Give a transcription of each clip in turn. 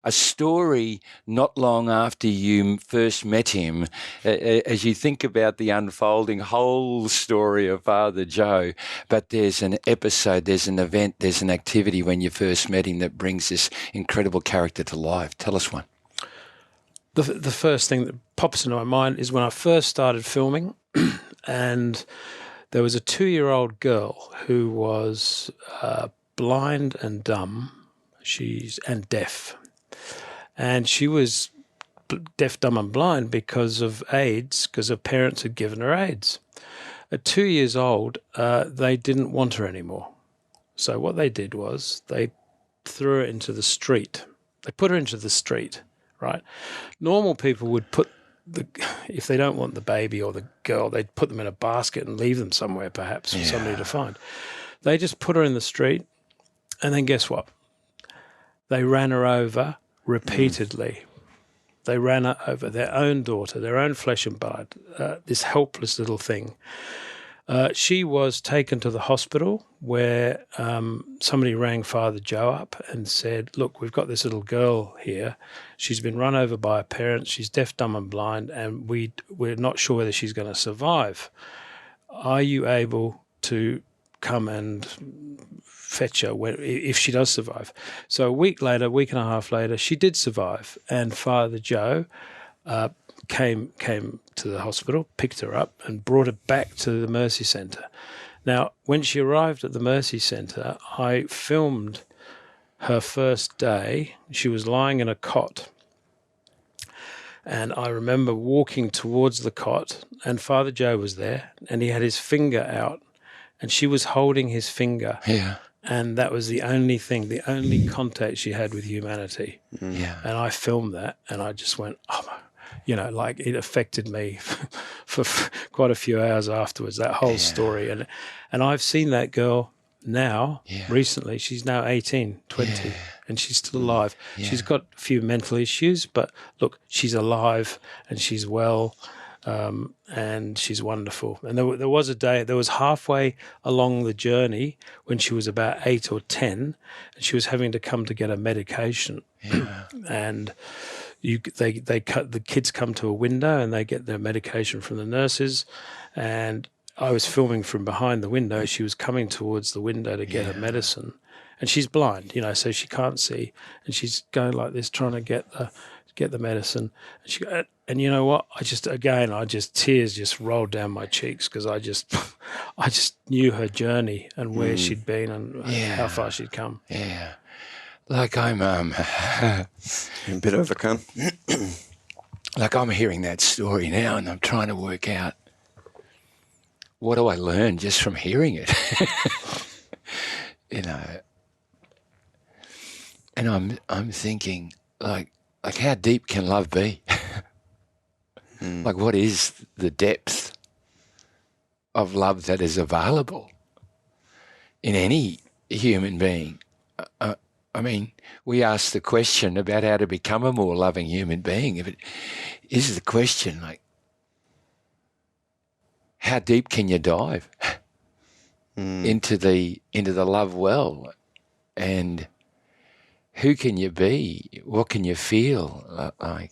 a story not long after you first met him, as you think about the unfolding whole story of Father Joe, but there's an episode, there's an event, there's an activity when you first met him that brings this incredible character to life. Tell us one. The first thing that pops into my mind is when I first started filming and there was a 2-year-old girl who was blind and dumb, and deaf. And she was deaf, dumb and blind because of AIDS, because her parents had given her AIDS. At 2 years old, they didn't want her anymore. So what they did was they threw her into the street. They put her into the street, right? Normal people would if they don't want the baby or the girl, they'd put them in a basket and leave them somewhere perhaps for somebody to find. They just put her in the street, and then guess what? They ran her over repeatedly. They ran her over, their own daughter, their own flesh and blood, this helpless little thing. She was taken to the hospital where somebody rang Father Joe up and said, look, we've got this little girl here. She's been run over by her parents. She's deaf, dumb and blind, and we're not sure whether she's going to survive. Are you able to come and fetch her if she does survive? So a week and a half later, she did survive, and Father Joe came to the hospital, picked her up and brought her back to the Mercy Centre. Now, when she arrived at the Mercy Centre, I filmed her first day. She was lying in a cot. And I remember walking towards the cot, and Father Joe was there, and he had his finger out, and she was holding his finger. Yeah. And that was the only contact she had with humanity. Yeah. And I filmed that, and I just went, it affected me for quite a few hours afterwards, that whole story. And I've seen that girl now, recently. She's now 18, 20, and she's still alive. Yeah. She's got a few mental issues, but look, she's alive and she's well, and she's wonderful. And there was a day, there was halfway along the journey when she was about 8 or 10, and she was having to come to get a medication. Yeah. And the kids come to a window and they get their medication from the nurses, and I was filming from behind the window. She was coming towards the window to get her medicine, and she's blind, so she can't see, and she's going like this trying to get the medicine. And you know what? Tears just rolled down my cheeks because I just knew her journey and where she'd been and how far she'd come. Yeah. Like I'm a bit overcome. Like I'm hearing that story now, and I'm trying to work out what do I learn just from hearing it. And I'm thinking like how deep can love be? Like what is the depth of love that is available in any human being? I mean, we ask the question about how to become a more loving human being. If it is the question, like, how deep can you dive into the love well, and who can you be? What can you feel like?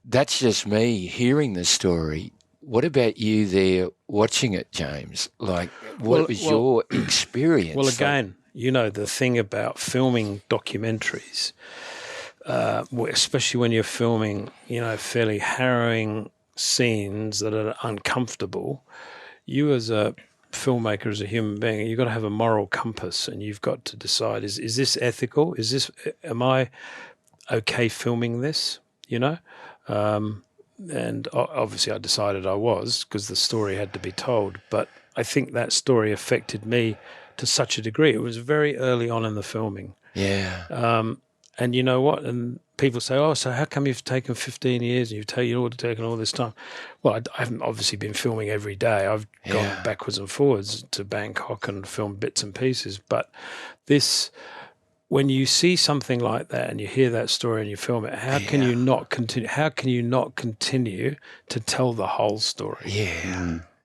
That's just me hearing the story. What about you there watching it, James? Like, what was your experience? Well, again, the thing about filming documentaries, especially when you're filming, fairly harrowing scenes that are uncomfortable, you as a filmmaker, as a human being, you've got to have a moral compass, and you've got to decide, is this ethical? Am I okay filming this, And obviously I decided I was, because the story had to be told. But I think that story affected me to such a degree. It was very early on in the filming. Yeah. And you know what? And people say, oh, so how come you've taken 15 years and you've taken all this time? Well, I haven't obviously been filming every day. I've gone backwards and forwards to Bangkok and filmed bits and pieces. But when you see something like that and you hear that story and you film it, how can you not continue? How can you not continue to tell the whole story? Yeah.